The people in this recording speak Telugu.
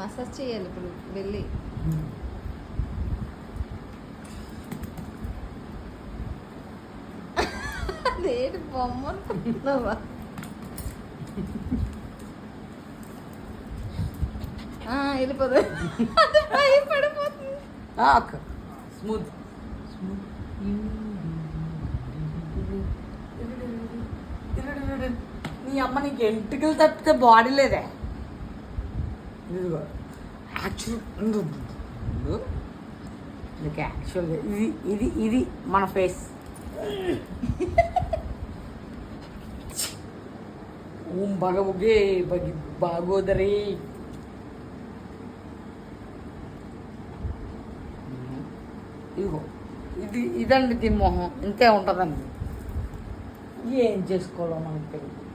మసాజ్ చేయాలి ఇప్పుడు వెళ్ళి. అదేంటి బొమ్మ అనుకుంటున్నావా? వెళ్ళిపోదు, భయపడిపోతుంది. స్మూత్ నీ అమ్మ నీకు ఎంటుకలు తప్పితే బాడీ లేదే. ఇదిగో యాక్చువల్గా ఇది ఇది ఇది మన ఫేస్. ఓం భగవుగే భగి భాగోదరి. ఇదిగో ఇదండి దీని మొహం ఇంతే ఉంటుందండి. ఏం చేసుకోవాలో మనకు తెలియదు.